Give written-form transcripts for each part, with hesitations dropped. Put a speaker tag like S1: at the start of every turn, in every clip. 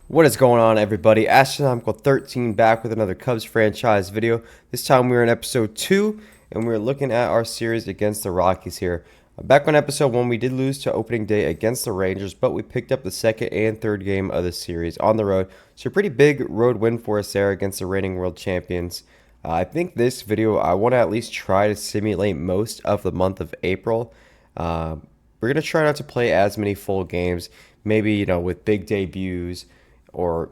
S1: What is going on, everybody? Astronomical 13 back with another Cubs franchise video. This time we're in episode 2 and we're looking at our series against the Rockies here. Back on episode 1, we did lose to opening day against the Rangers, but we picked up the second and third game of the series on the road. So a pretty big road win for us there against the reigning world champions. I think this video, I want to at least try to simulate most of the month of April. We're going to try not to play as many full games, maybe, with big debuts or,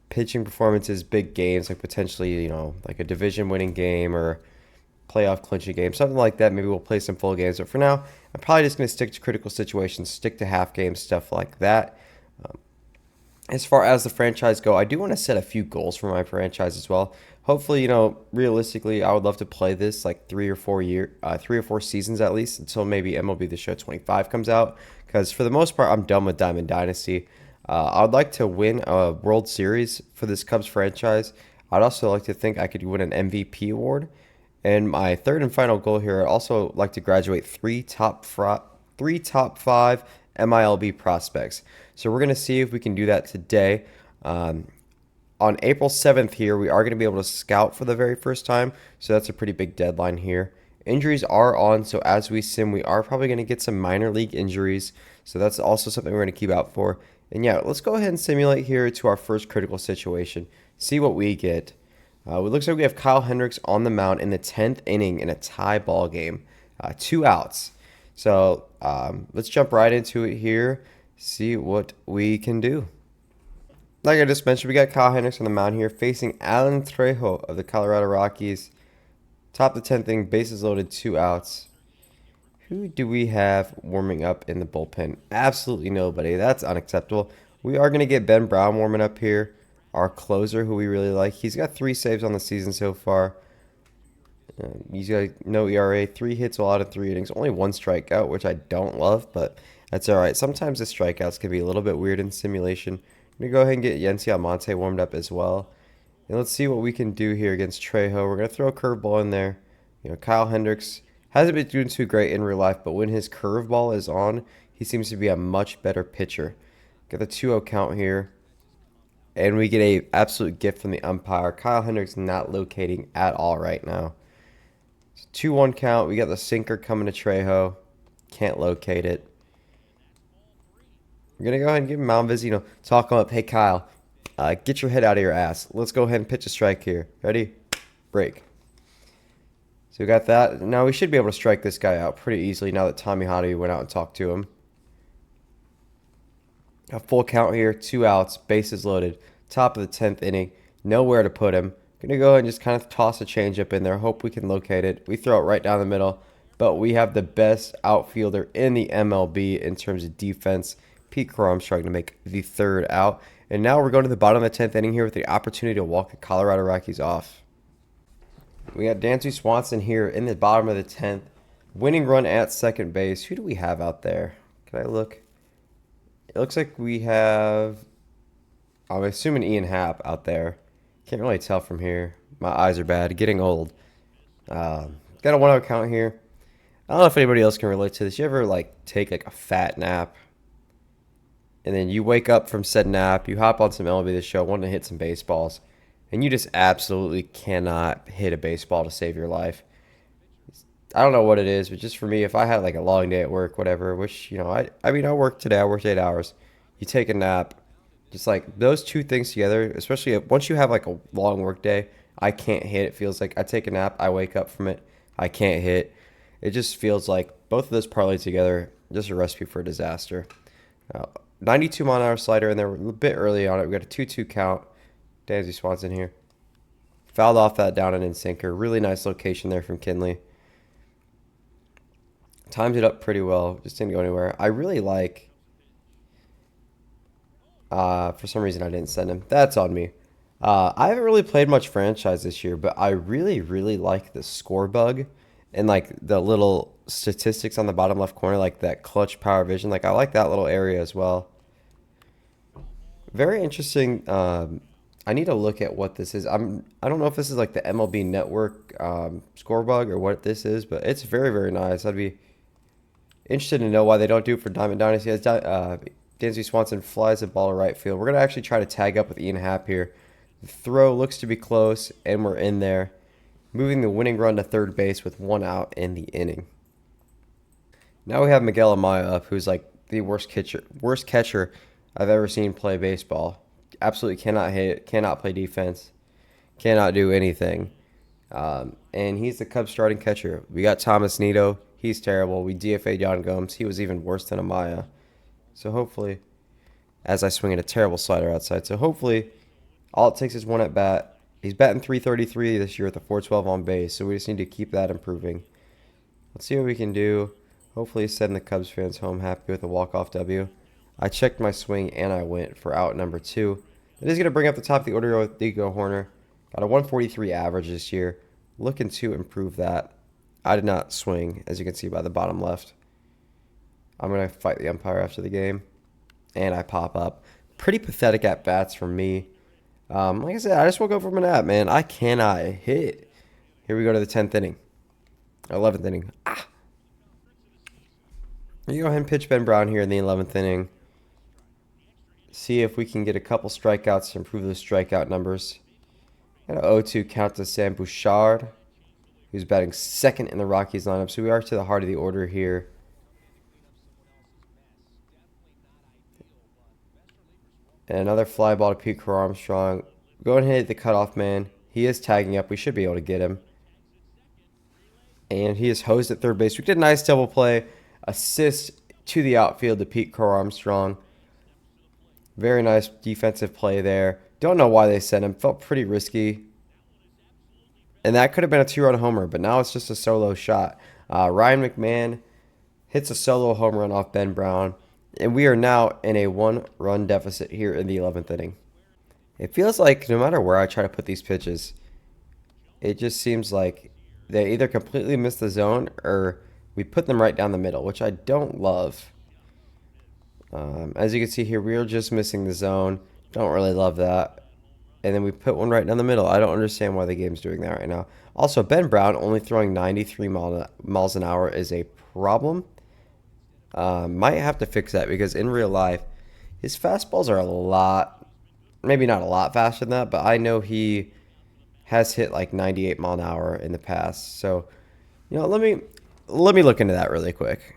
S1: pitching performances, big games, like potentially, like a division winning game or playoff clinching game, something like that. Maybe we'll play some full games. But for now, I'm probably just going to stick to critical situations, stick to half games, stuff like that. As far as the franchise go, I do want to set a few goals for my franchise as well. Hopefully, realistically, I would love to play this like 3 or 4 seasons at least until maybe MLB The Show 25 comes out. Because for the most part, I'm done with Diamond Dynasty. I'd like to win a World Series for this Cubs franchise. I'd also like to think I could win an MVP award. And my third and final goal here, I'd also like to graduate three top five MILB prospects. So we're going to see if we can do that today. On April 7th here, we are going to be able to scout for the very first time. So that's a pretty big deadline here. Injuries are on, so as we sim, we are probably going to get some minor league injuries. So that's also something we're going to keep out for. And yeah, let's go ahead and simulate here to our first critical situation. See what we get. It looks like we have Kyle Hendricks on the mound in the 10th inning in a tie ball game. 2 outs. So let's jump right into it here. See what we can do. Like I just mentioned, we got Kyle Hendricks on the mound here facing Alan Trejo of the Colorado Rockies. Top of the 10th inning, bases loaded, 2 outs. Who do we have warming up in the bullpen? Absolutely nobody. That's unacceptable. We are going to get Ben Brown warming up here. Our closer, who we really like. He's got 3 saves on the season so far. He's got no ERA, 3 hits while out of 3 innings. Only 1 strikeout, which I don't love, but that's all right. Sometimes the strikeouts can be a little bit weird in simulation. I'm going to go ahead and get Yency Almonte warmed up as well. And let's see what we can do here against Trejo. We're going to throw a curveball in there. Kyle Hendricks hasn't been doing too great in real life, but when his curveball is on, he seems to be a much better pitcher. Got the 2-0 count here. And we get a absolute gift from the umpire. Kyle Hendricks not locating at all right now. 2-1 count. We got the sinker coming to Trejo. Can't locate it. We're going to go ahead and give him mound visit. Talk him up. Hey, Kyle, get your head out of your ass. Let's go ahead and pitch a strike here. Ready? Break. So we got that. Now we should be able to strike this guy out pretty easily now that Tommy Hottie went out and talked to him. A full count here, 2 outs, bases loaded, top of the 10th inning, nowhere to put him. Gonna go ahead and just kind of toss a changeup in there, hope we can locate it. We throw it right down the middle, but we have the best outfielder in the MLB in terms of defense. Pete Crow Armstrong to make the 3rd out. And now we're going to the bottom of the 10th inning here with the opportunity to walk the Colorado Rockies off. We got Dansby Swanson here in the bottom of the 10th. Winning run at second base. Who do we have out there? Can I look? It looks like we have, I'm assuming Ian Happ out there. Can't really tell from here. My eyes are bad. Getting old. Got a 1-0 count here. I don't know if anybody else can relate to this. You ever take a fat nap? And then you wake up from said nap. You hop on some MLB The Show, wanting to hit some baseballs. And you just absolutely cannot hit a baseball to save your life. I don't know what it is, but just for me, if I had a long day at work, whatever, which, I worked today, I worked 8 hours. You take a nap, just those two things together, especially once you have a long work day, I can't hit. It feels like I take a nap, I wake up from it, I can't hit. It just feels like both of those parlay together, just a recipe for disaster. 92 mile an hour slider in there, a bit early on it. We got a 2-2 count. Dansby Swanson here. Fouled off that down and in sinker. Really nice location there from Kinley. Timed it up pretty well. Just didn't go anywhere. I really like... for some reason, I didn't send him. That's on me. I haven't really played much franchise this year, but I really, really like the score bug and the little statistics on the bottom left corner, that clutch power vision. I like that little area as well. Very interesting. I need to look at what this is. I don't know if this is the MLB Network score bug or what this is, but it's very, very nice. I'd be interested to know why they don't do it for Diamond Dynasty. As Dansby Swanson flies the ball to right field. We're going to actually try to tag up with Ian Happ here. The throw looks to be close, and we're in there, moving the winning run to third base with 1 out in the inning. Now we have Miguel Amaya up, who's like the worst catcher I've ever seen play baseball. Absolutely cannot hit, cannot play defense, cannot do anything. And he's the Cubs starting catcher. We got Thomas Nido. He's terrible. We DFA'd Yan Gomes. He was even worse than Amaya. So hopefully, as I swing at a terrible slider outside. So hopefully, all it takes is one at bat. He's batting .333 this year with a .412 on base. So we just need to keep that improving. Let's see what we can do. Hopefully, send the Cubs fans home happy with a walk-off W. I checked my swing and I went for out number 2. It is going to bring up the top of the order with Nico Horner. Got a 143 average this year. Looking to improve that. I did not swing, as you can see by the bottom left. I'm going to fight the umpire after the game. And I pop up. Pretty pathetic at-bats from me. Like I said, I just woke up from a nap, man. I cannot hit. Here we go to the 10th inning. 11th inning. You go ahead and pitch Ben Brown here in the 11th inning. See if we can get a couple strikeouts to improve those strikeout numbers. Got an 0-2 count to Sam Bouchard, who's batting second in the Rockies lineup. So we are to the heart of the order here. And another fly ball to Pete Crow Armstrong. Go ahead and hit the cutoff man. He is tagging up. We should be able to get him. And he is hosed at third base. We did a nice double play. Assist to the outfield to Pete Crow Armstrong. Very nice defensive play there. Don't know why they sent him. Felt pretty risky. And that could have been a 2-run homer, but now it's just a solo shot. Ryan McMahon hits a solo home run off Ben Brown. And we are now in a 1-run deficit here in the 11th inning. It feels like no matter where I try to put these pitches, it just seems like they either completely miss the zone or we put them right down the middle, which I don't love. As you can see here, we are just missing the zone. Don't really love that. And then we put one right down the middle. I don't understand why the game's doing that right now. Also, Ben Brown only throwing 93 miles an hour is a problem. Might have to fix that because in real life, his fastballs are a lot, maybe not a lot faster than that, but I know he has hit like 98 mile an hour in the past. So, let me look into that really quick.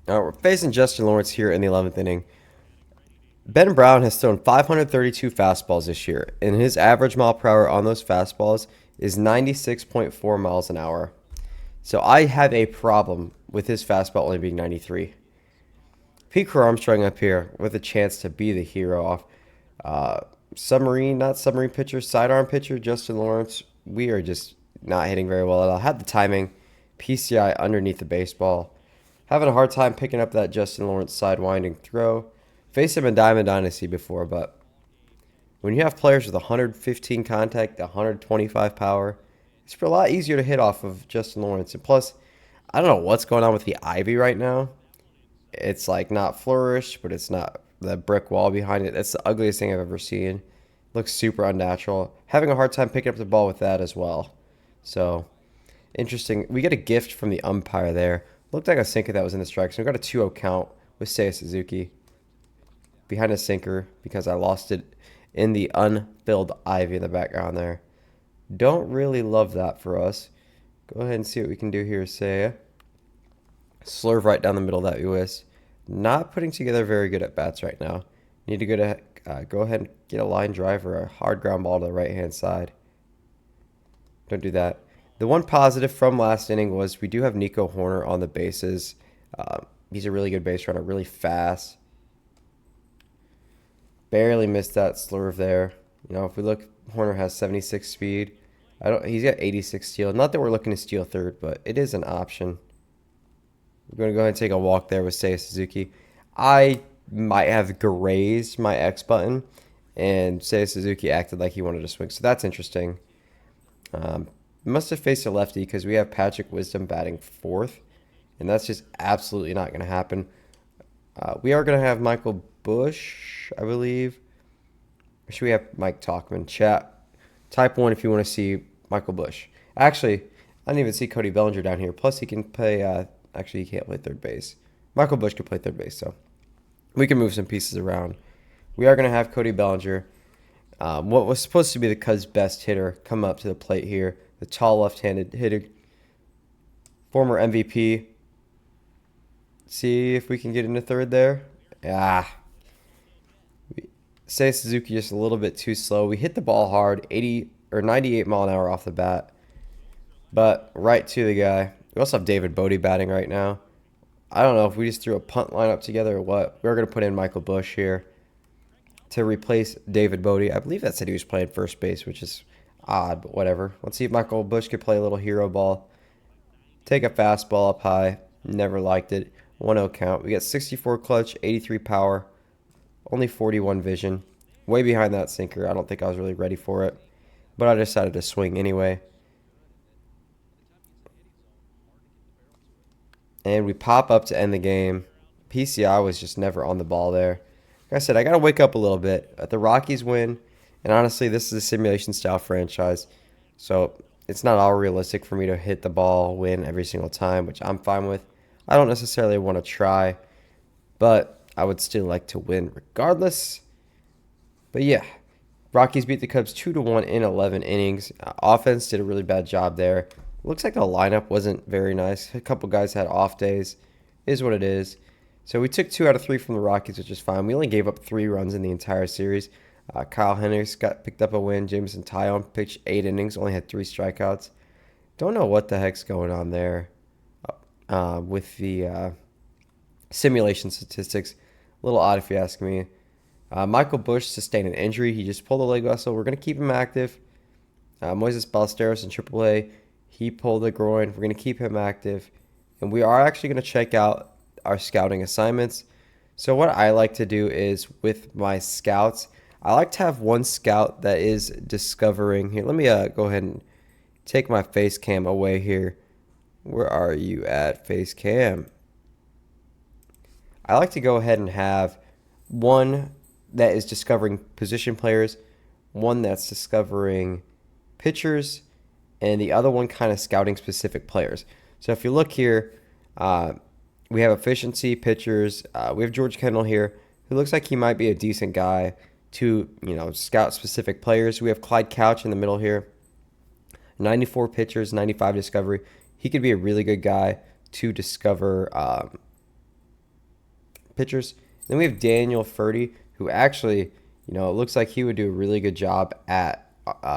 S1: We're facing Justin Lawrence here in the 11th inning. Ben Brown has thrown 532 fastballs this year, and his average mile per hour on those fastballs is 96.4 miles an hour. So I have a problem with his fastball only being 93. Pete Crow Armstrong up here with a chance to be the hero off submarine pitcher, sidearm pitcher, Justin Lawrence. We are just not hitting very well at all. Had the timing, PCI underneath the baseball. Having a hard time picking up that Justin Lawrence sidewinding throw. Faced him in Diamond Dynasty before, but when you have players with 115 contact, 125 power, it's a lot easier to hit off of Justin Lawrence. And plus, I don't know what's going on with the ivy right now. It's like not flourished, but it's not the brick wall behind it. That's the ugliest thing I've ever seen. Looks super unnatural. Having a hard time picking up the ball with that as well. So, interesting. We get a gift from the umpire there. Looked like a sinker that was in the strike. So we got a 2-0 count with Seiya Suzuki behind a sinker because I lost it in the unfilled ivy in the background there. Don't really love that for us. Go ahead and see what we can do here, Seiya. Slurve right down the middle of that US. Not putting together very good at bats right now. Need to go ahead and get a line drive or a hard ground ball to the right-hand side. Don't do that. The one positive from last inning was we do have Nico Horner on the bases. He's a really good base runner, really fast. Barely missed that slurve there. If we look, Horner has 76 speed. He's got 86 steal. Not that we're looking to steal third, but it is an option. We're going to go ahead and take a walk there with Seiya Suzuki. I might have grazed my X button, and Seiya Suzuki acted like he wanted to swing. So that's interesting. Must have faced a lefty because we have Patrick Wisdom batting fourth, and that's just absolutely not going to happen. We are going to have Michael Bush, I believe. Or should we have Mike Talkman? Chat. Type 1 if you want to see Michael Bush. Actually, I didn't even see Cody Bellinger down here. Plus, he can play... actually, he can't play third base. Michael Bush can play third base, so... We can move some pieces around. We are going to have Cody Bellinger, what was supposed to be the Cubs' best hitter, come up to the plate here. The tall left-handed hitter, former MVP. See if we can get into third there. Ah, Say Suzuki just a little bit too slow. We hit the ball hard, 80 or 98 mile an hour off the bat, but right to the guy. We also have David Bodie batting right now. I don't know if we just threw a punt lineup together or what. We're going to put in Michael Bush here to replace David Bodie. I believe that said he was playing first base, which is odd, but whatever. Let's see if Michael Bush could play a little hero ball. Take a fastball up high. Never liked it. 1-0 count. We got 64 clutch, 83 power, only 41 vision. Way behind that sinker. I don't think I was really ready for it, but I decided to swing anyway. And we pop up to end the game. PCI was just never on the ball there. Like I said, I got to wake up a little bit. The Rockies win, and honestly, this is a simulation style franchise, so it's not all realistic for me to hit the ball, win every single time, which I'm fine with. I don't necessarily want to try, but I would still like to win regardless. But yeah, Rockies beat the Cubs 2-1 in 11 innings. Offense did a really bad job there. Looks like the lineup wasn't very nice. A couple guys had off days. Is what it is. So we took 2 out of 3 from the Rockies, which is fine. We only gave up 3 runs in the entire series. Kyle Hendricks picked up a win. Jameson Taillon pitched 8 innings, only had 3 strikeouts. Don't know what the heck's going on there with the simulation statistics. A little odd if you ask me. Michael Bush sustained an injury. He just pulled a leg muscle. We're going to keep him active. Moises Ballesteros in AAA, he pulled a groin. We're going to keep him active. And we are actually going to check out our scouting assignments. So what I like to do is with my scouts, I like to have one scout that is discovering. Here, let me go ahead and take my face cam away here. Where are you at, face cam? I like to go ahead and have one that is discovering position players, one that's discovering pitchers, and the other one kind of scouting specific players. So if you look here, we have efficiency pitchers. We have George Kendall here, who looks like he might be a decent guy to scout specific players. We have Clyde Couch in the middle here, 94 pitchers, 95 discovery. He could be a really good guy to discover pitchers. Then we have Daniel Furty, who actually, it looks like he would do a really good job at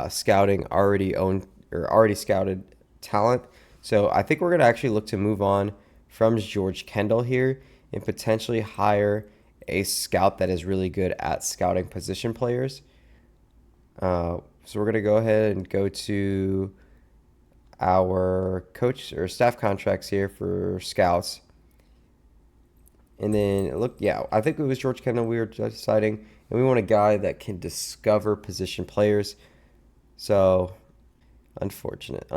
S1: scouting already scouted talent. So I think we're going to actually look to move on from George Kendall here and potentially hire a scout that is really good at scouting position players. So we're going to go ahead and go to our coach or staff contracts here for scouts. And then I think it was George Kendall we were deciding, and we want a guy that can discover position players. So, unfortunate.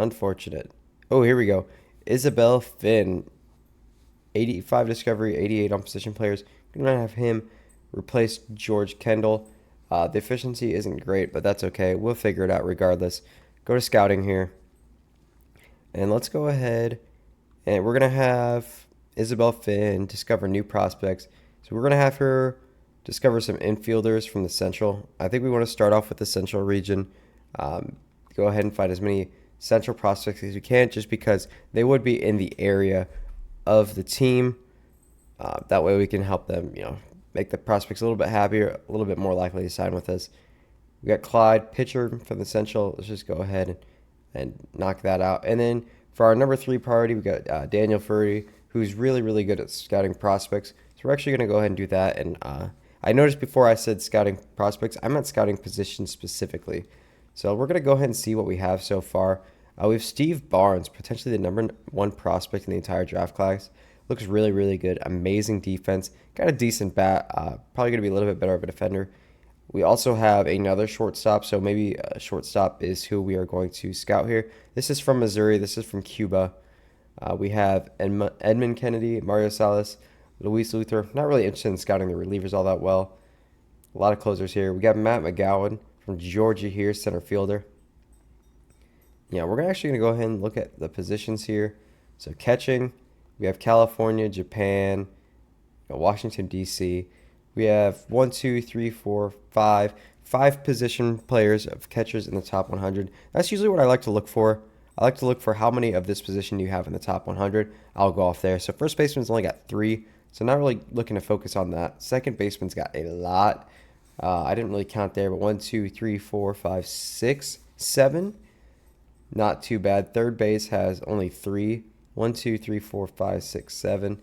S1: Oh, here we go. Isabel Finn, 85 discovery, 88 on position players. We're going to have him replace George Kendall. The efficiency isn't great, but that's okay. We'll figure it out regardless. Go to scouting here. And let's go ahead, and we're going to have Isabel Finn discover new prospects. So we're going to have her discover some infielders from the Central. I think we want to start off with the Central region. Go ahead and find as many Central prospects as we can, just because they would be in the area of the team. That way we can help them, make the prospects a little bit happier, a little bit more likely to sign with us. We got Clyde, pitcher from the Central. Let's just go ahead and knock that out. And then for our number 3 priority, we got Daniel Furry, who's really, really good at scouting prospects. So we're actually going to go ahead and do that. And I noticed before I said scouting prospects, I meant scouting positions specifically. So we're going to go ahead and see what we have so far. We have Steve Barnes, potentially the number 1 prospect in the entire draft class. Looks really, really good. Amazing defense. Got a decent bat. Probably going to be a little bit better of a defender. We also have another shortstop, so maybe a shortstop is who we are going to scout here. This is from Missouri. This is from Cuba. We have Edmund Kennedy, Mario Salas, Luis Luther. Not really interested in scouting the relievers all that well. A lot of closers here. We got Matt McGowan from Georgia here, center fielder. Yeah, we're actually going to go ahead and look at the positions here. So catching, we have California, Japan, Washington, D.C. We have one, two, three, four, five position players of catchers in the top 100. That's usually what I like to look for. I like to look for how many of this position you have in the top 100. I'll go off there. So first baseman's only got 3, so not really looking to focus on that. Second baseman's got a lot. I didn't really count there, but 1, 2, 3, 4, 5, 6, 7. Not too bad. Third base has only 3. 1, 2, 3, 4, 5, 6, 7.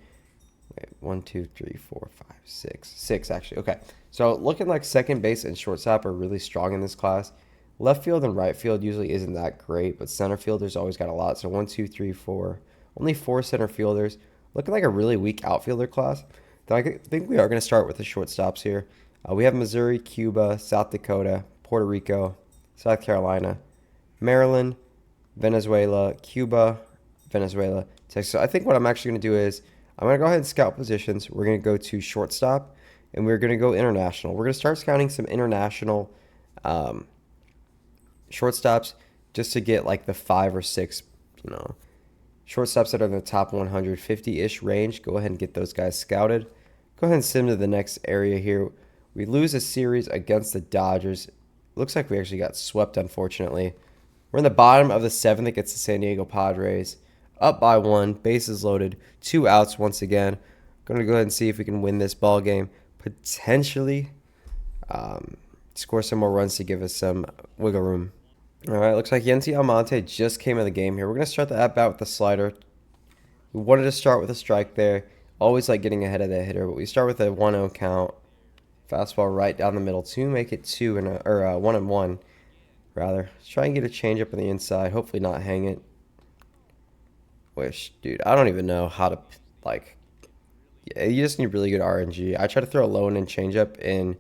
S1: Wait, 1, 2, 3, 4, 5, 6. 6 actually. Okay. So looking like second base and shortstop are really strong in this class. Left field and right field usually isn't that great, but center fielders always got a lot. So 1, 2, 3, 4. Only 4 center fielders. Looking like a really weak outfielder class. Though I think we are going to start with the shortstops here. We have Missouri, Cuba, South Dakota, Puerto Rico, South Carolina, Maryland, Venezuela, Cuba, Venezuela, Texas. So I think what I'm actually going to do is I'm going to go ahead and scout positions. We're going to go to shortstop, and we're going to go international. We're going to start scouting some international shortstops just to get like the 5 or 6, shortstops that are in the top 150-ish range. Go ahead and get those guys scouted. Go ahead and sim to the next area here. We lose a series against the Dodgers. Looks like we actually got swept, unfortunately. We're in the bottom of the 7th against the San Diego Padres. Up by 1, bases loaded, 2 outs once again. Going to go ahead and see if we can win this ball game. Potentially score some more runs to give us some wiggle room. All right, looks like Yency Almonte just came in the game here. We're going to start the at-bat with the slider. We wanted to start with a strike there. Always like getting ahead of the hitter, but we start with a 1-0 count. Fastball right down the middle to make it 1-1 rather. Let's try and get a changeup on the inside. Hopefully not hang it. Dude, I don't even know how to you just need really good RNG. I tried to throw a low and changeup, and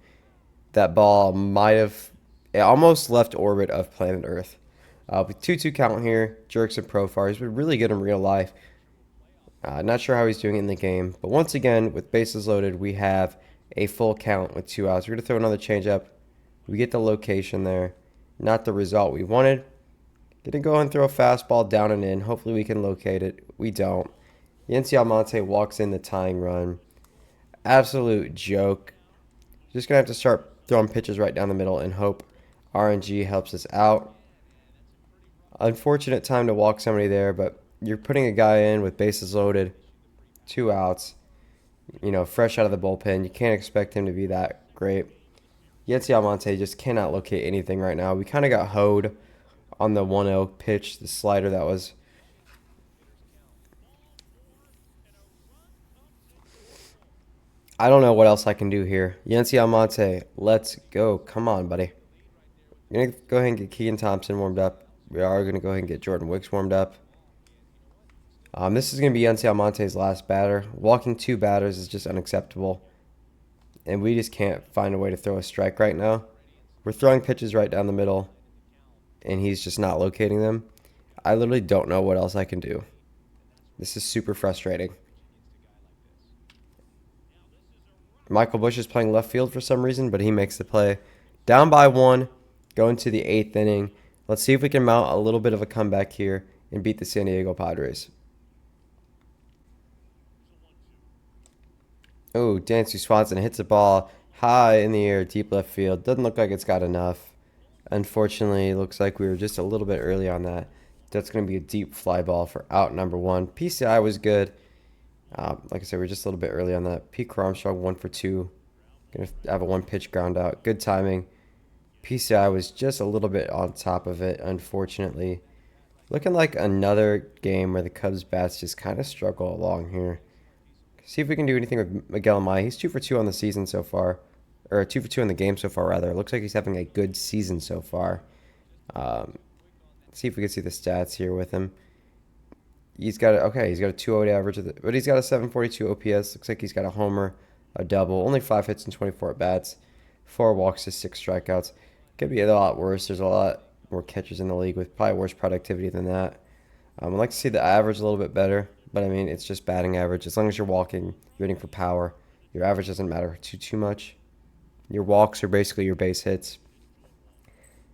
S1: that ball it almost left orbit of planet Earth. With 2-2 count here, Jerks and Profar. He's been really good in real life. Not sure how he's doing in the game, but once again, with bases loaded, we have a full count with 2 outs. We're going to throw another changeup. We get the location there. Not the result we wanted. Gonna go and throw a fastball down and in. Hopefully we can locate it. We don't. Yency Almonte walks in the tying run. Absolute joke. Just gonna have to start throwing pitches right down the middle and hope RNG helps us out. Unfortunate time to walk somebody there, but you're putting a guy in with bases loaded, 2 outs. Fresh out of the bullpen. You can't expect him to be that great. Yency Almonte just cannot locate anything right now. We kind of got hoed on the 1-0 pitch, the slider that was. I don't know what else I can do here. Yency Almonte, let's go. Come on, buddy. I'm going to go ahead and get Keegan Thompson warmed up. We are going to go ahead and get Jordan Wicks warmed up. This is going to be Yency Almonte's last batter. Walking 2 batters is just unacceptable. And we just can't find a way to throw a strike right now. We're throwing pitches right down the middle, and he's just not locating them. I literally don't know what else I can do. This is super frustrating. Michael Bush is playing left field for some reason, but he makes the play. Down by 1, going to the 8th inning. Let's see if we can mount a little bit of a comeback here and beat the San Diego Padres. Oh, Dansby Swanson hits a ball high in the air, deep left field. Doesn't look like it's got enough. Unfortunately, it looks like we were just a little bit early on that. That's going to be a deep fly ball for out number 1. PCI was good. Like I said, we're just a little bit early on that. Pete Armstrong 1 for 2. Going to have a 1-pitch ground out. Good timing. PCI was just a little bit on top of it, unfortunately. Looking like another game where the Cubs bats just kind of struggle along here. See if we can do anything with Miguel Amaya. He's 2 for 2 on the season so far. Or 2 for 2 in the game so far, rather. It looks like he's having a good season so far. See if we can see the stats here with him. He's got a 208 average, but he's got a 742 OPS. Looks like he's got a homer, a double, only 5 hits and 24 at bats, 4 walks to 6 strikeouts. Could be a lot worse. There's a lot more catchers in the league with probably worse productivity than that. I'd like to see the average a little bit better, but I mean, it's just batting average. As long as you're walking, you're hitting for power, your average doesn't matter too much. Your walks are basically your base hits,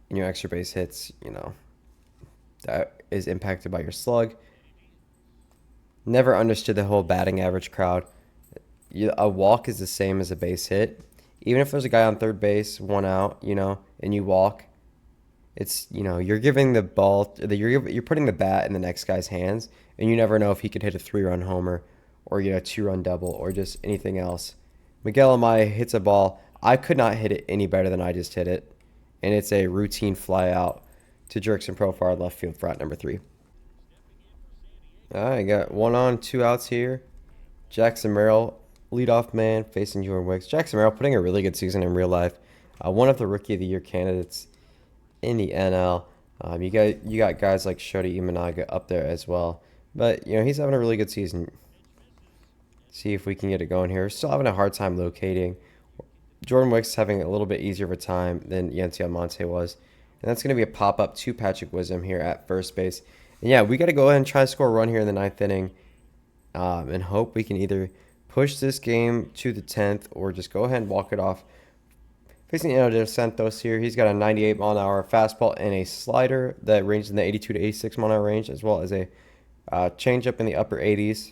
S1: and your extra base hits, that is impacted by your slug. Never understood the whole batting average crowd. A walk is the same as a base hit. Even if there's a guy on third base, one out, and you walk, it's, you're giving the ball, you're putting the bat in the next guy's hands, and you never know if he could hit a 3-run homer or, 2-run double or just anything else. Miguel Amaya hits a ball. I could not hit it any better than I just hit it, and it's a routine fly out to Jerkson Profar left field for out number 3. All right, got 1 on, 2 outs here. Jackson Merrill, leadoff man, facing Jordan Wicks. Jackson Merrill putting a really good season in real life. One of the Rookie of the Year candidates in the NL. You got guys like Shota Imanaga up there as well. But, he's having a really good season. See if we can get it going here. Still having a hard time locating. Jordan Wicks having a little bit easier of a time than Yency Almonte was. And that's going to be a pop-up to Patrick Wisdom here at first base. And yeah, we got to go ahead and try to score a run here in the 9th inning. And hope we can either push this game to the 10th or just go ahead and walk it off. Facing Eno de Santos here, he's got a 98-mile-an-hour fastball and a slider that ranges in the 82 to 86-mile-an-hour range, as well as a changeup in the upper 80s.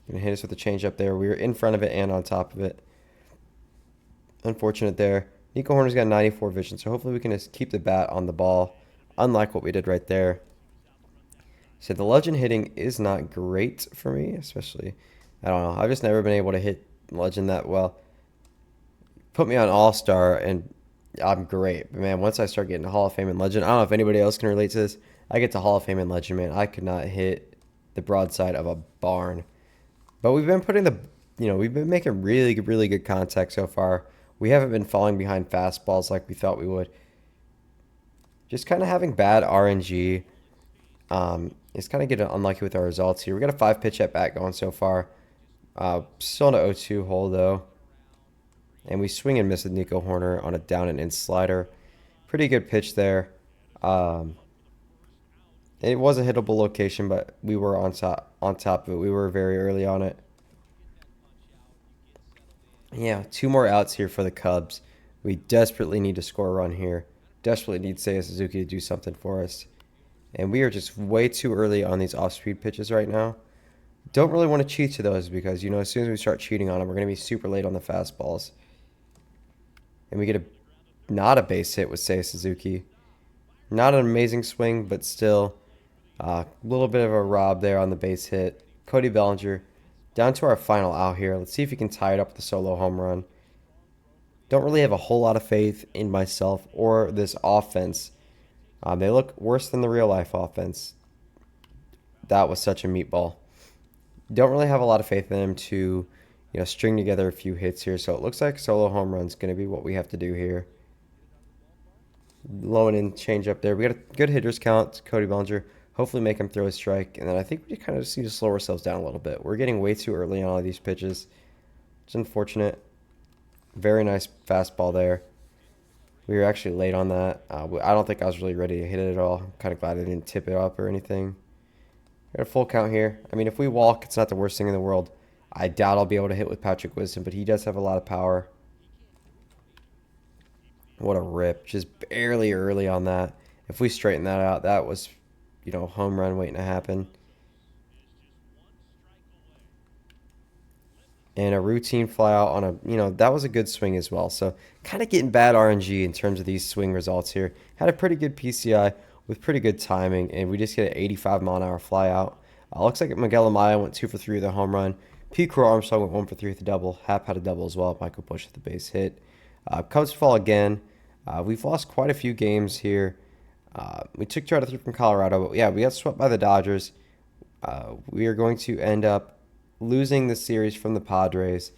S1: Gonna hit us with a changeup there. We were in front of it and on top of it. Unfortunate there. Nico Horner's got 94 vision, so hopefully we can just keep the bat on the ball, unlike what we did right there. So the legend hitting is not great for me, especially, I don't know. I've just never been able to hit legend that well. Put me on All-Star, and I'm great. But, man, once I start getting to Hall of Fame and Legend, I don't know if anybody else can relate to this. I get to Hall of Fame and Legend, man. I could not hit the broadside of a barn. But we've been we've been making really, really good contact so far. We haven't been falling behind fastballs like we thought we would. Just kind of having bad RNG. It's kind of getting unlucky with our results here. We got a 5-pitch at bat going so far. Still in an 0-2 hole, though. And we swing and miss with Nico Horner on a down and in slider. Pretty good pitch there. It was a hittable location, but we were on top of it. We were very early on it. Yeah, 2 more outs here for the Cubs. We desperately need to score a run here. Desperately need Seiya Suzuki to do something for us. And we are just way too early on these off-speed pitches right now. Don't really want to cheat to those because, as soon as we start cheating on them, we're going to be super late on the fastballs. And we get not a base hit with Seiya Suzuki. Not an amazing swing, but still a little bit of a rob there on the base hit. Cody Bellinger down to our final out here. Let's see if he can tie it up with a solo home run. Don't really have a whole lot of faith in myself or this offense. They look worse than the real life offense. That was such a meatball. Don't really have a lot of faith in him to, string together a few hits here. So it looks like solo home run's going to be what we have to do here. Low and in change up there. We got a good hitters count. Cody Bellinger. Hopefully make him throw a strike. And then I think we kind of just need to slow ourselves down a little bit. We're getting way too early on all of these pitches. It's unfortunate. Very nice fastball there. We were actually late on that. I don't think I was really ready to hit it at all. I'm kind of glad I didn't tip it up or anything. Got a full count here. I mean, if we walk, it's not the worst thing in the world. I doubt I'll be able to hit with Patrick Wisdom, but he does have a lot of power. What a rip. Just barely early on that. If we straighten that out, that was, home run waiting to happen. And a routine fly out on that was a good swing as well. So kind of getting bad RNG in terms of these swing results here. Had a pretty good PCI with pretty good timing, and we just get an 85-mile-an-hour fly out. Looks like Miguel Amaya went 2 for 3 with a home run. Pete Crow Armstrong went 1 for 3 with a double. Happ had a double as well. Michael Bush with the base hit. Cubs fall again. We've lost quite a few games here. We took 2 out of 3 from Colorado, but yeah, we got swept by the Dodgers. We are going to end up losing the series from the Padres.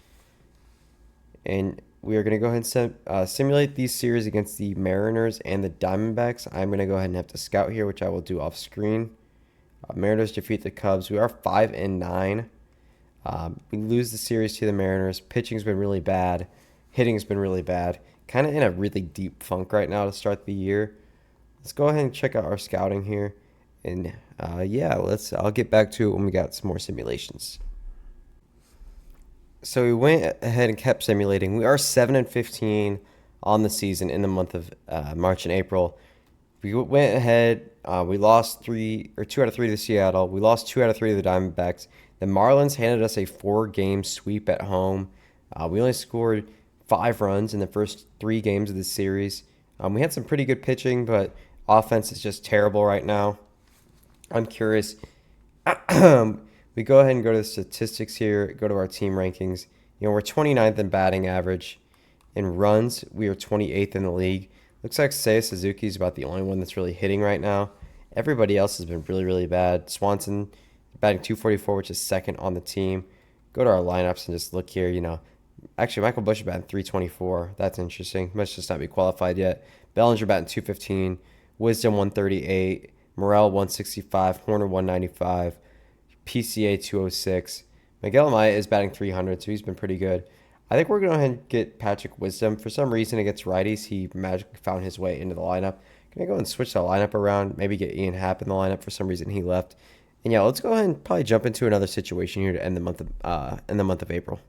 S1: And we are going to go ahead and simulate these series against the Mariners and the Diamondbacks. I'm going to go ahead and have to scout here, which I will do off screen. Mariners defeat the Cubs. We are 5-9. We lose the series to the Mariners. Pitching's been really bad. Hitting's been really bad. Kind of in a really deep funk right now to start the year. Let's go ahead and check out our scouting here. And I'll get back to it when we got some more simulations. So we went ahead and kept simulating. We are 7-15 on the season in the month of March and April. We went ahead. We lost 2 out of 3 to Seattle. We lost 2 out of 3 to the Diamondbacks. The Marlins handed us a 4-game sweep at home. We only scored 5 runs in the first 3 games of the series. We had some pretty good pitching, but offense is just terrible right now. I'm curious. We go ahead and go to the statistics here, go to our team rankings. We're 29th in batting average. In runs, we are 28th in the league. Looks like Seiya Suzuki is about the only one that's really hitting right now. Everybody else has been really, really bad. Swanson batting 244, which is second on the team. Go to our lineups and just look here. Actually, Michael Bush is batting 324. That's interesting. Must just not be qualified yet. Bellinger batting 215. Wisdom 138. Morel 165. Horner 195. PCA 206. Miguel Amaya is batting 300, so he's been pretty good. I think we're going to go ahead and get Patrick Wisdom. For some reason, against righties, he magically found his way into the lineup. Can I go and switch the lineup around? Maybe get Ian Happ in the lineup. For some reason, he left. And yeah, let's go ahead and probably jump into another situation here to end the month of April.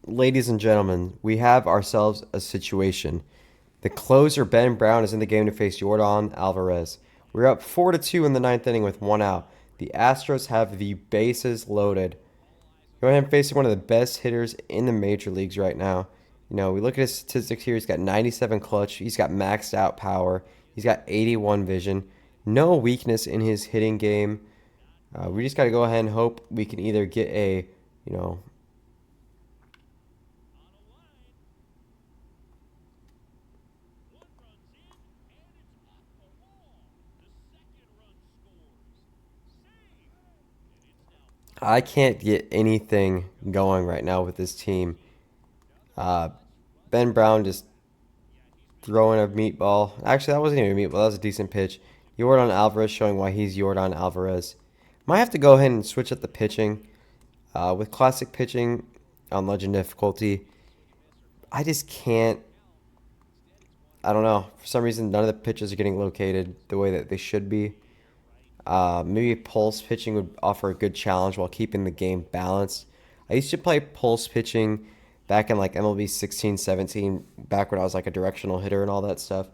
S1: Ladies and gentlemen, we have ourselves a situation. The closer Ben Brown is in the game to face Jordan Alvarez. We're up 4-2 in the ninth inning with 1 out. The Astros have the bases loaded. Go ahead and facing one of the best hitters in the major leagues right now. We look at his statistics here. He's got 97 clutch. He's got maxed out power. He's got 81 vision. No weakness in his hitting game. We just got to go ahead and hope we can either get a, I can't get anything going right now with this team. Uh, Ben Brown just throwing a meatball. Actually, that wasn't even a meatball. That was a decent pitch. Jordan Alvarez showing why he's Jordan Alvarez. Might have to go ahead and switch up the pitching. With classic pitching on legend difficulty, I just can't. I don't know. For some reason, none of the pitches are getting located the way that they should be. Maybe pulse pitching would offer a good challenge while keeping the game balanced. I used to play pulse pitching back in like MLB 16, 17, back when I was like a directional hitter and all that stuff.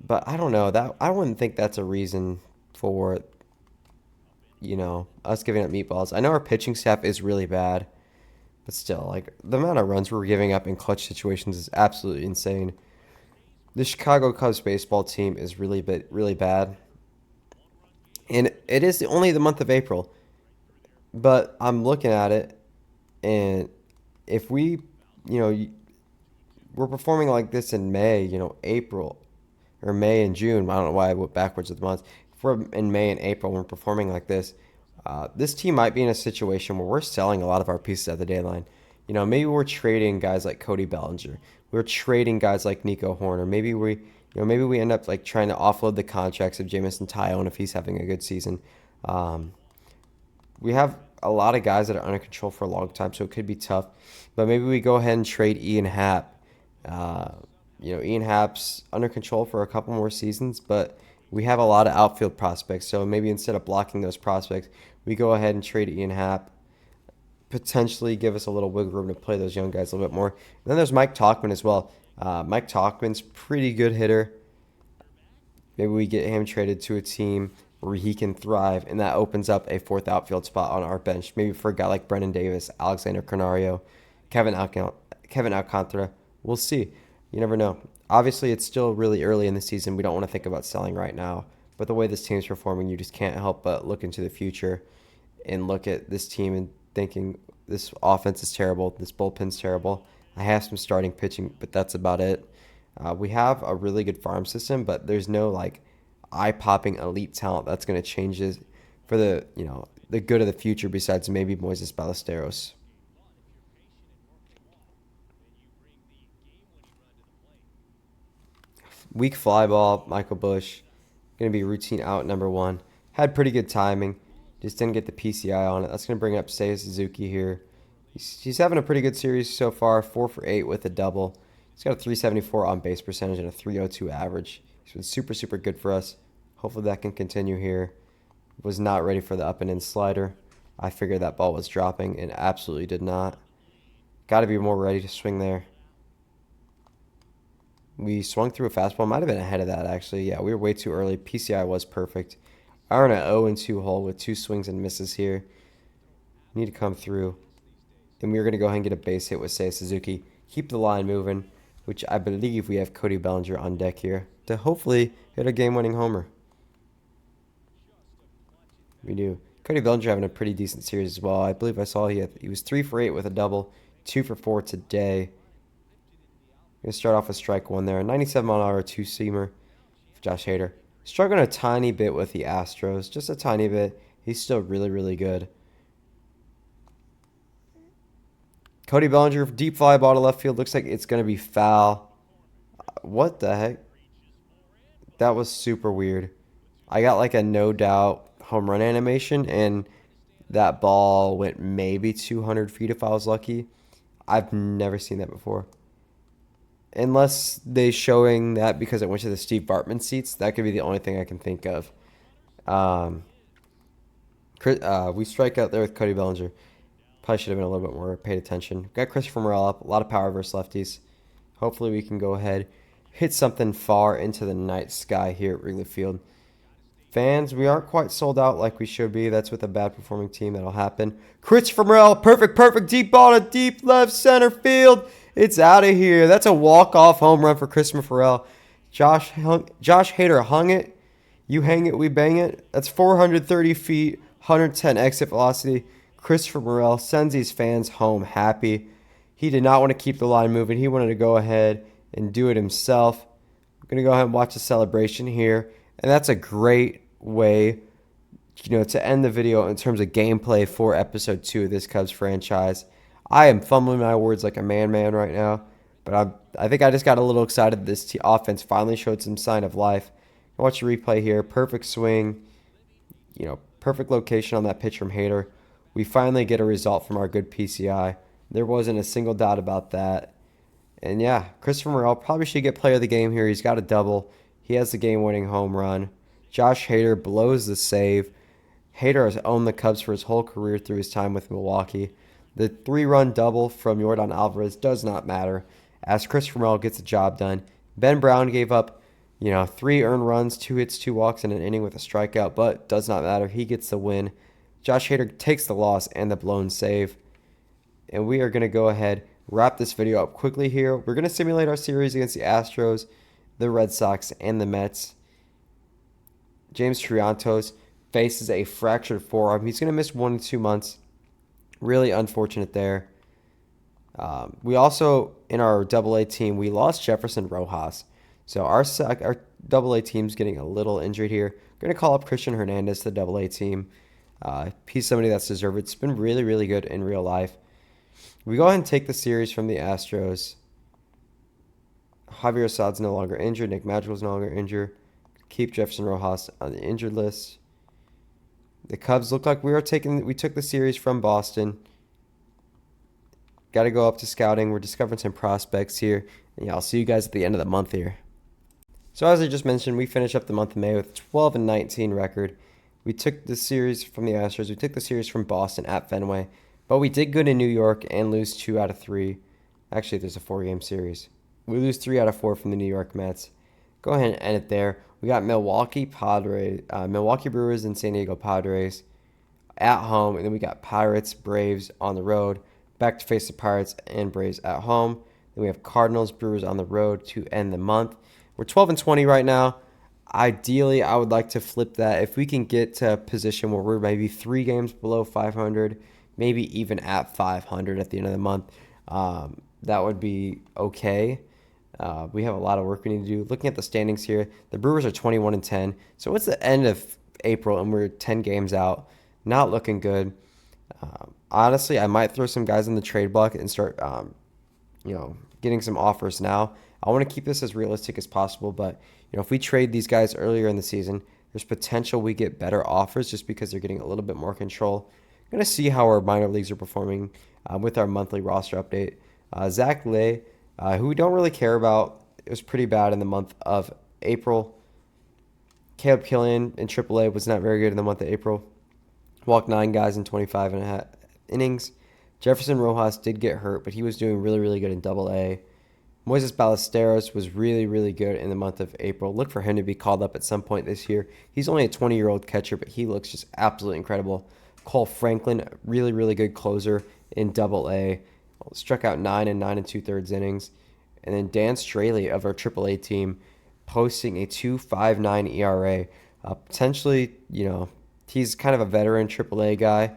S1: But I don't know. That I wouldn't think that's a reason for, us giving up meatballs. I know our pitching staff is really bad, but still, like the amount of runs we're giving up in clutch situations is absolutely insane. The Chicago Cubs baseball team is really bad. And it is only the month of April, but I'm looking at it, and if you know, we're performing like this in May, April, or May and June. I don't know why I went backwards with the months. If we're in May and April, we're performing like this. This team might be in a situation where we're selling a lot of our pieces at the deadline. Maybe we're trading guys like Cody Bellinger. We're trading guys like Nico Horner. Maybe we end up like trying to offload the contracts of Jamison Tyone if he's having a good season. Um, we have a lot of guys that are under control for a long time, so it could be tough. But maybe we go ahead and trade Ian Happ. Uh, Ian Happ's under control for a couple more seasons, but we have a lot of outfield prospects. So maybe instead of blocking those prospects, we go ahead and trade Ian Happ, potentially give us a little wiggle room to play those young guys a little bit more. And then there's Mike Talkman as well. Mike Talkman's pretty good hitter. Maybe we get him traded to a team where he can thrive, and that opens up a fourth outfield spot on our bench. Maybe for a guy like Brendan Davis, Alexander Canario, Kevin Alcantara. We'll see. You never know. Obviously, it's still really early in the season. We don't want to think about selling right now. But the way this team's performing, you just can't help but look into the future and look at this team and thinking this offense is terrible, this bullpen's terrible. I have some starting pitching, but that's about it. We have a really good farm system, but there's no like eye-popping elite talent that's going to change this for the good of the future. Besides maybe Moises Ballesteros. Weak fly ball, Michael Bush. Going to be routine out number one. Had pretty good timing. Just didn't get the PCI on it. That's going to bring up Seiya Suzuki here. He's having a pretty good series so far. 4 for 8 with a double. He's got a 374 on base percentage and a 302 average. He's been super, super good for us. Hopefully that can continue here. Was not ready for the up and in slider. I figured that ball was dropping and absolutely did not. Got to be more ready to swing there. We swung through a fastball. Might have been ahead of that, actually. Yeah, we were way too early. PCI was perfect. Iron at 0-2 hole with 2 swings and misses here. Need to come through. Then we're going to go ahead and get a base hit with Seiya Suzuki. Keep the line moving, which I believe we have Cody Bellinger on deck here to hopefully hit a game-winning homer. We do. Cody Bellinger having a pretty decent series as well. I believe I saw he was 3 for 8 with a double, 2 for 4 today. Going to start off with strike one there. 97-mile-an-hour two-seamer for Josh Hader. Struggling a tiny bit with the Astros, just a tiny bit. He's still really, really good. Cody Bellinger, deep fly ball to left field. Looks like it's going to be foul. What the heck? That was super weird. I got like a no doubt home run animation, and that ball went maybe 200 feet if I was lucky. I've never seen that before. Unless they showing that because it went to the Steve Bartman seats, that could be the only thing I can think of. We strike out there with Cody Bellinger. Probably should have been a little bit more paid attention. Got Christopher Morel up. A lot of power versus lefties. Hopefully we can go ahead, hit something far into the night sky here at Wrigley Field. Fans, we aren't quite sold out like we should be. That's with a bad performing team. That'll happen. Christopher Morel, perfect deep ball to deep left center field. It's out of here. That's a walk-off home run for Christopher Morel. Josh Hader hung it. You hang it, we bang it. That's 430 feet, 110 exit velocity. Christopher Morel sends these fans home happy. He did not want to keep the line moving. He wanted to go ahead and do it himself. I'm going to go ahead and watch the celebration here. And that's a great way, to end the video in terms of gameplay for episode 2 of this Cubs franchise. I am fumbling my words like a man right now, but I think I just got a little excited. This offense finally showed some sign of life. Watch the replay here. Perfect swing, perfect location on that pitch from Hader. We finally get a result from our good PCI. There wasn't a single doubt about that. And yeah, Christopher Morel probably should get player of the game here. He's got a double. He has the game-winning home run. Josh Hader blows the save. Hader has owned the Cubs for his whole career through his time with Milwaukee. The 3-run double from Yordan Alvarez does not matter, as Christopher Morel gets the job done. Ben Brown gave up, 3 earned runs, 2 hits, 2 walks in an inning with a strikeout, but does not matter. He gets the win. Josh Hader takes the loss and the blown save. And we are going to go ahead, wrap this video up quickly here. We're going to simulate our series against the Astros, the Red Sox, and the Mets. James Triantos faces a fractured forearm. He's going to miss 1 to 2 months. Really unfortunate there. We also, in our AA team, we lost Jefferson Rojas. So our AA team's getting a little injured here. Going to call up Christian Hernandez to the AA team. He's somebody that's deserved. It's been really, really good in real life. We go ahead and take the series from the Astros. Javier Asad's no longer injured. Nick Madrigal's no longer injured. Keep Jefferson Rojas on the injured list. The Cubs look like we took the series from Boston. Got to go up to scouting. We're discovering some prospects here. And yeah, I'll see you guys at the end of the month here. So as I just mentioned, we finished up the month of May with a 12-19 record. We took the series from the Astros. We took the series from Boston at Fenway. But we did good in New York and lose 2 out of 3. Actually, there's a 4-game series. We lose 3 out of 4 from the New York Mets. Go ahead and end it there. We got Milwaukee Brewers and San Diego Padres at home. And then we got Pirates, Braves on the road. Back to face the Pirates and Braves at home. Then we have Cardinals, Brewers on the road to end the month. We're 12-20 right now. Ideally, I would like to flip that. If we can get to a position where we're maybe 3 games below 500, maybe even at 500 at the end of the month, that would be okay. We have a lot of work we need to do. Looking at the standings here, the Brewers are 21-10. So it's the end of April, and we're 10 games out. Not looking good. Honestly, I might throw some guys in the trade block and start, getting some offers now. I want to keep this as realistic as possible, but if we trade these guys earlier in the season, there's potential we get better offers just because they're getting a little bit more control. I'm going to see how our minor leagues are performing with our monthly roster update. Zach Lay, who we don't really care about, it was pretty bad in the month of April. Caleb Killian in AAA was not very good in the month of April. Walked 9 guys in 25.5 innings. Jefferson Rojas did get hurt, but he was doing really, really good in AA. Moises Ballesteros was really, really good in the month of April. Look for him to be called up at some point this year. He's only a 20-year-old catcher, but he looks just absolutely incredible. Cole Franklin, really, really good closer in Double A. Struck out 9 and 9 2/3 innings. And then Dan Straley of our AAA team posting a 2.59 ERA. Potentially, he's kind of a veteran AAA guy.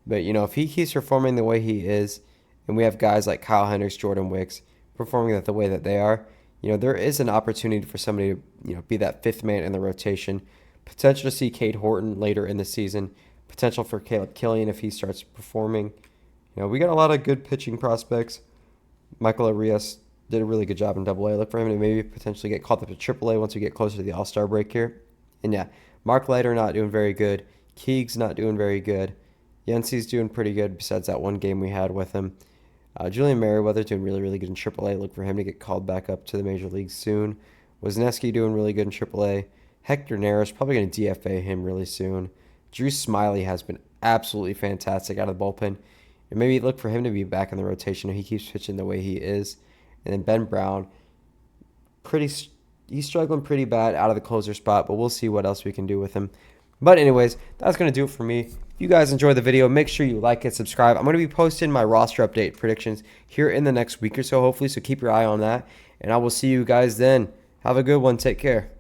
S1: But, if he keeps performing the way he is, and we have guys like Kyle Hendricks, Jordan Wicks performing the way that they are, there is an opportunity for somebody to, be that fifth man in the rotation. Potential to see Cade Horton later in the season. Potential for Caleb Killian if he starts performing. We got a lot of good pitching prospects. Michael Arias did a really good job in Double A. Look for him to maybe potentially get called up to Triple A once we get closer to the All-Star break here. And yeah, Mark Leiter not doing very good. Keegs not doing very good. Yancey's doing pretty good besides that one game we had with him. Julian Merriweather doing really, really good in Triple A. Look for him to get called back up to the major leagues soon. Wisniewski doing really good in Triple A. Hector Neris probably going to DFA him really soon. Drew Smiley has been absolutely fantastic out of the bullpen. And maybe look for him to be back in the rotation if he keeps pitching the way he is. And then Ben Brown, he's struggling pretty bad out of the closer spot, but we'll see what else we can do with him. But anyways, that's going to do it for me. If you guys enjoyed the video, make sure you like it, subscribe. I'm going to be posting my roster update predictions here in the next week or so, hopefully, so keep your eye on that. And I will see you guys then. Have a good one. Take care.